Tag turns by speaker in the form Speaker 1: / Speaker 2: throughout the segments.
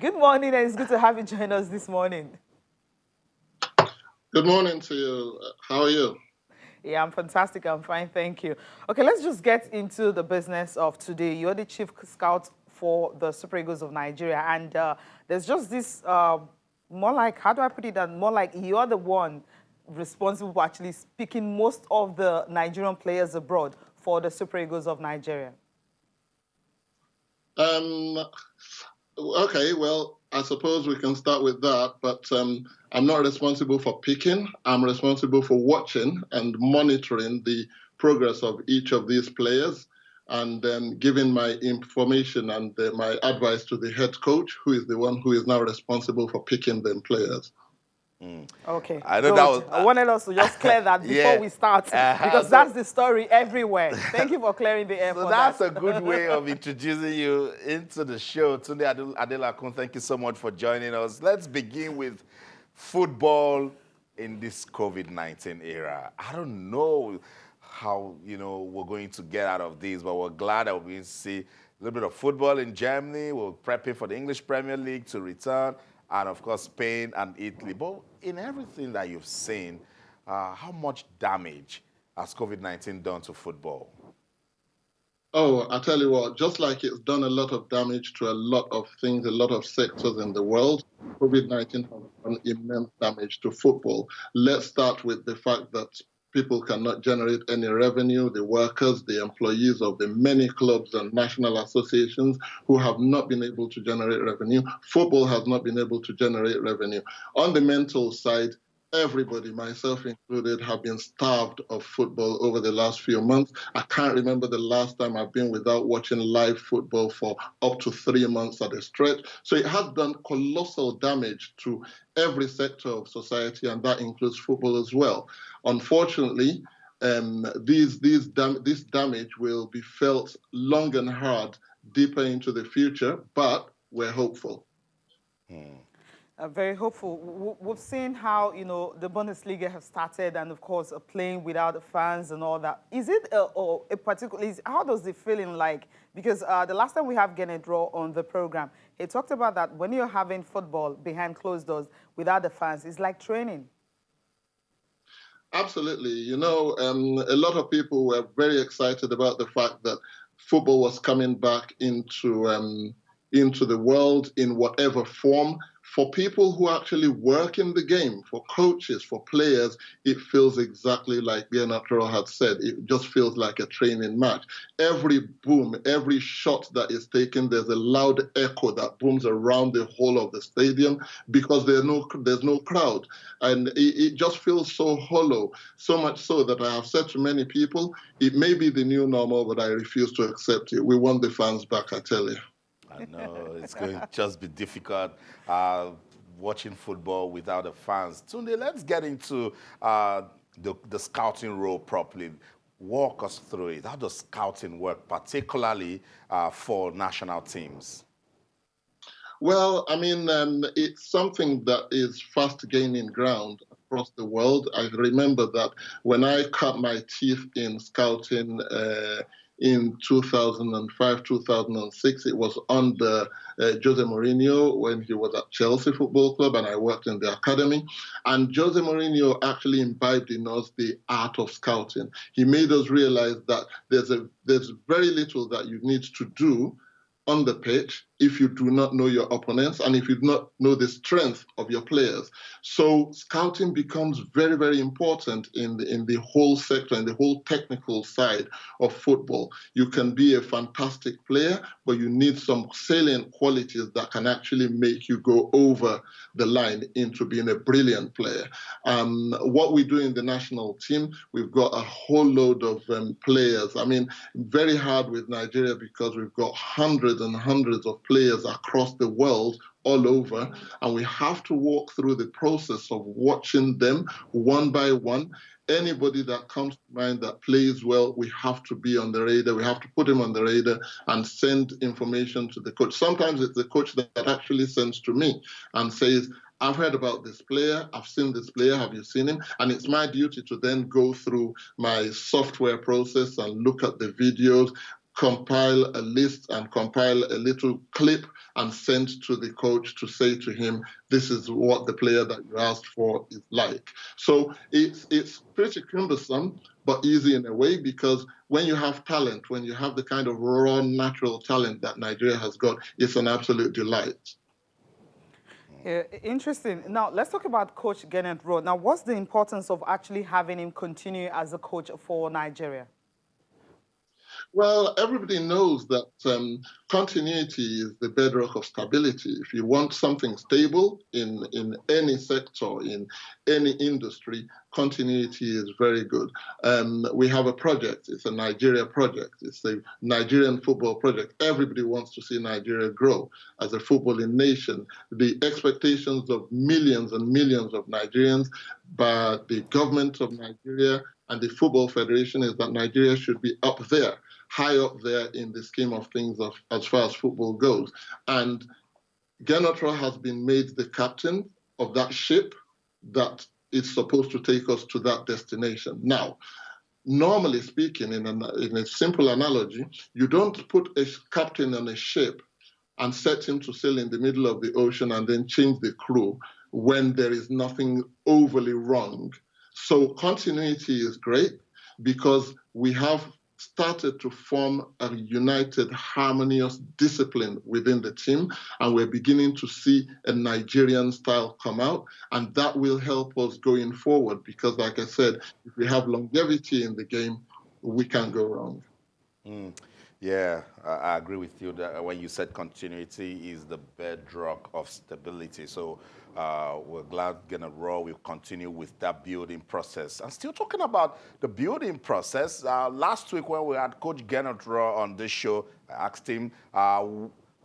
Speaker 1: Good morning, and it's good to have you join us this morning.
Speaker 2: Good morning to you. How are you?
Speaker 1: Yeah, I'm fantastic. I'm fine, thank you. Okay, let's just get into the business of today. You're the chief scout for the Super Eagles of Nigeria, and there's just this more like, how do I put it? That more like you're the one responsible for actually speaking most of the Nigerian players abroad for the Super Eagles of Nigeria.
Speaker 2: Um, okay, well, I suppose we can start with that, but I'm not responsible for picking. I'm responsible for watching and monitoring the progress of each of these players and then giving my information and my advice to the head coach, who is the one who is now responsible for picking them players.
Speaker 1: Okay,
Speaker 3: I know
Speaker 1: good.
Speaker 3: that was,
Speaker 1: I wanted us to just clear that before
Speaker 3: yeah.
Speaker 1: we start, because that's the story everywhere. Thank you for clearing the air
Speaker 3: So
Speaker 1: for
Speaker 3: that's
Speaker 1: that.
Speaker 3: a good way of introducing you into the show. Tunde Adelakun, thank you so much for joining us. Let's begin with football in this COVID-19 era. I don't know how, we're going to get out of this, but we're glad that we're going to see a little bit of football in Germany. We're prepping for the English Premier League to return, and of course, Spain and Italy. But in everything that you've seen, how much damage has COVID-19 done to football?
Speaker 2: Oh, I tell you what, just like it's done a lot of damage to a lot of things, a lot of sectors in the world, COVID-19 has done immense damage to football. Let's start with the fact that people cannot generate any revenue, the workers, the employees of the many clubs and national associations who have not been able to generate revenue. Football has not been able to generate revenue. On the mental side, everybody, myself included, have been starved of football over the last few months. I can't remember the last time I've been without watching live football for up to 3 months at a stretch. So it has done colossal damage to every sector of society, and that includes football as well. Unfortunately, this damage will be felt long and hard deeper into the future, but we're hopeful.
Speaker 1: Very hopeful. We've seen how the Bundesliga have started, and of course playing without the fans and all that. Is it a particular? How does it feeling like? Because the last time we have Draw on the program, he talked about that when you're having football behind closed doors without the fans, it's like training.
Speaker 2: Absolutely. A lot of people were very excited about the fact that football was coming back into the world in whatever form. For people who actually work in the game, for coaches, for players, it feels exactly like Bianatro had said. It just feels like a training match. Every boom, every shot that is taken, there's a loud echo that booms around the whole of the stadium because there's no crowd. And it just feels so hollow, so much so that I have said to many people, it may be the new normal, but I refuse to accept it. We want the fans back, I tell you.
Speaker 3: I know it's going to just be difficult watching football without the fans. Tunde, let's get into the scouting role properly. Walk us through it. How does scouting work, particularly for national teams?
Speaker 2: Well, I mean, it's something that is fast gaining ground across the world. I remember that when I cut my teeth in scouting in 2005, 2006. It was under Jose Mourinho when he was at Chelsea Football Club, and I worked in the academy. And Jose Mourinho actually imbibed in us the art of scouting. He made us realize that there's very little that you need to do on the pitch if you do not know your opponents and if you do not know the strength of your players. So scouting becomes very, very important in the whole sector, in the whole technical side of football. You can be a fantastic player, but you need some salient qualities that can actually make you go over the line into being a brilliant player. What we do in the national team, we've got a whole load of players. I mean, very hard with Nigeria because we've got hundreds and hundreds of players across the world, all over, and we have to walk through the process of watching them one by one. Anybody that comes to mind that plays well, we have to be on the radar. We have to put him on the radar and send information to the coach. Sometimes it's the coach that actually sends to me and says, I've heard about this player, I've seen this player, have you seen him? And it's my duty to then go through my software process and look at the videos, compile a list and compile a little clip and send to the coach to say to him, this is what the player that you asked for is like. So it's pretty cumbersome, but easy in a way, because when you have talent, when you have the kind of raw, natural talent that Nigeria has got, it's an absolute delight.
Speaker 1: Yeah, interesting. Now, let's talk about Coach Gernot Rohr. Now, what's the importance of actually having him continue as a coach for Nigeria?
Speaker 2: Well, everybody knows that continuity is the bedrock of stability. If you want something stable in any sector, in any industry, continuity is very good. We have a project. It's a Nigeria project. It's a Nigerian football project. Everybody wants to see Nigeria grow as a footballing nation. The expectations of millions and millions of Nigerians by the government of Nigeria and the Football Federation is that Nigeria should be up there, high up there in the scheme of things as far as football goes. And Gernot Rohr has been made the captain of that ship that is supposed to take us to that destination. Now, normally speaking, in a simple analogy, you don't put a captain on a ship and set him to sail in the middle of the ocean and then change the crew when there is nothing overly wrong. So continuity is great because we have started to form a united, harmonious discipline within the team, and we're beginning to see a Nigerian style come out, and that will help us going forward because, like I said, if we have longevity in the game, we can't go wrong.
Speaker 3: Yeah, I agree with you that when you said continuity is the bedrock of stability. So we're glad Gernot Rohr will continue with that building process. And still talking about the building process, last week when we had Coach Gernot Rohr on this show, I asked him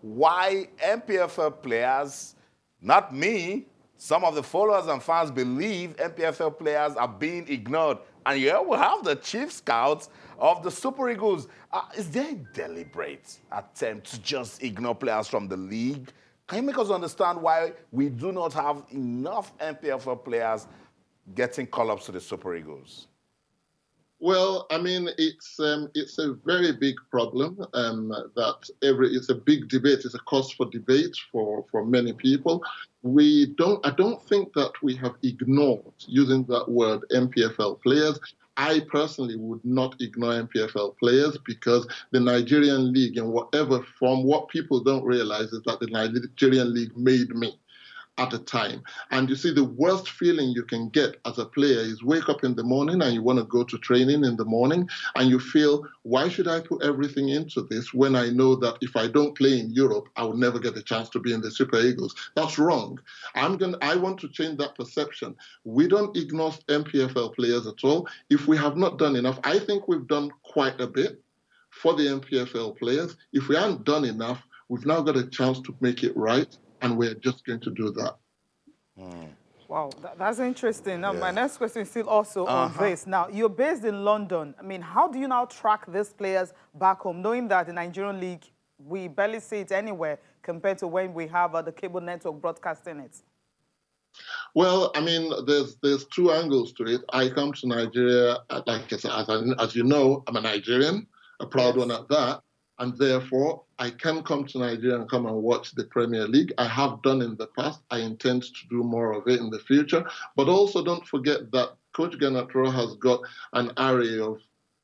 Speaker 3: why MPFL players, not me, some of the followers and fans believe MPFL players are being ignored. And here we have the chief scouts of the Super Eagles. Is there a deliberate attempt to just ignore players from the league? Can you make us understand why we do not have enough MPFL players getting call-ups to the Super Eagles?
Speaker 2: Well, I mean, it's a very big problem it's a big debate. It's a cause for debate for many people. I don't think that we have ignored, using that word, MPFL players. I personally would not ignore MPFL players because the Nigerian League, in whatever form, what people don't realize is that the Nigerian League made me at a time. And you see, the worst feeling you can get as a player is wake up in the morning and you want to go to training in the morning and you feel, why should I put everything into this when I know that if I don't play in Europe, I will never get a chance to be in the Super Eagles? That's wrong. I want to change that perception. We don't ignore MPFL players at all. If we have not done enough, I think we've done quite a bit for the MPFL players. If we haven't done enough, we've now got a chance to make it right. And we're just going to do that.
Speaker 1: Wow, that's interesting. Now, my next question is still also on this. Now, you're based in London. I mean, how do you now track these players back home, knowing that the Nigerian League, we barely see it anywhere compared to when we have the cable network broadcasting it?
Speaker 2: Well, I mean, there's two angles to it. I come to Nigeria, like I said, as you know, I'm a Nigerian, a proud one at that. And therefore, I can come to Nigeria and come and watch the Premier League. I have done in the past. I intend to do more of it in the future. But also don't forget that Coach Gernot Rohr has got an array of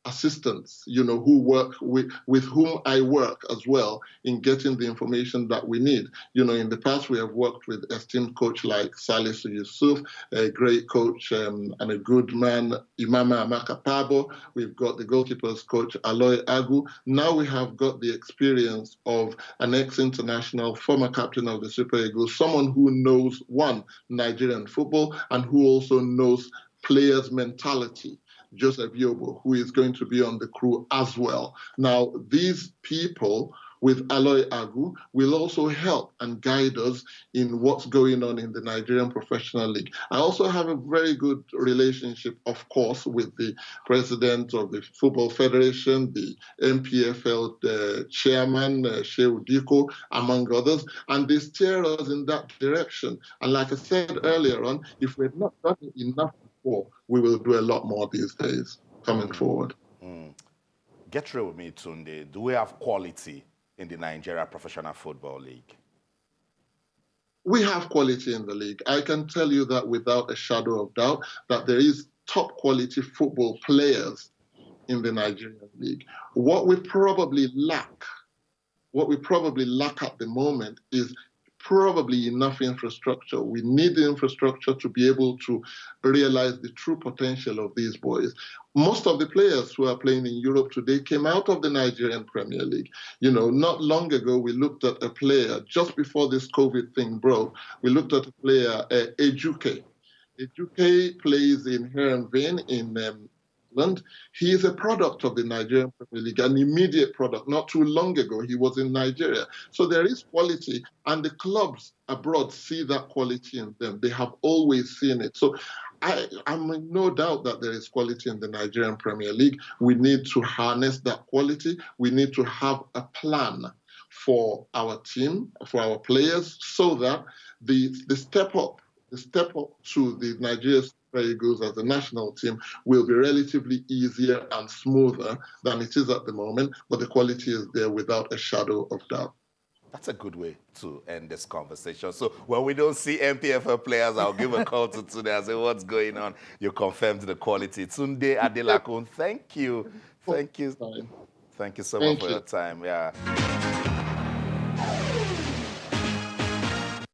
Speaker 2: assistants, who work with whom I work as well in getting the information that we need. In the past, we have worked with esteemed coach like Salisu Yusuf, a great coach and a good man, Imama Amaka Pabo. We've got the goalkeepers coach Aloy Agu. Now we have got the experience of an ex-international, former captain of the Super Eagles, someone who knows, one, Nigerian football, and who also knows players' mentality. Joseph Yobo, who is going to be on the crew as well. Now, these people with Aloy Agu will also help and guide us in what's going on in the Nigerian Professional League. I also have a very good relationship, of course, with the president of the Football Federation, the MPFL chairman, Shehu Diko, among others, and they steer us in that direction. And like I said earlier on, if we've not done enough before, we will do a lot more these days coming forward.
Speaker 3: Get real with me, Tunde. Do we have quality in the Nigeria Professional Football League?
Speaker 2: We have quality in the league. I can tell you that without a shadow of doubt, that there is top quality football players in the Nigerian league. What we probably lack at the moment is probably enough infrastructure. We need the infrastructure to be able to realize the true potential of these boys. Most of the players who are playing in Europe today came out of the Nigerian Premier League. You know, not long ago, we looked at a player, just before this COVID thing broke, we looked at a player, Ejuke. Ejuke plays in Herenveen in England. He is a product of the Nigerian Premier League, an immediate product. Not too long ago, he was in Nigeria. So there is quality, and the clubs abroad see that quality in them. They have always seen it. So I'm in no doubt that there is quality in the Nigerian Premier League. We need to harness that quality. We need to have a plan for our team, for our players, so that the step up to the Nigeria Super Eagles as a national team will be relatively easier and smoother than it is at the moment, but the quality is there without a shadow of doubt.
Speaker 3: That's a good way to end this conversation. So when we don't see MPFL players, I'll give a call to Tunde and say, what's going on? You confirmed the quality. Tunde Adelakun, thank you. Thank you. Thank you so much for your time. Yeah.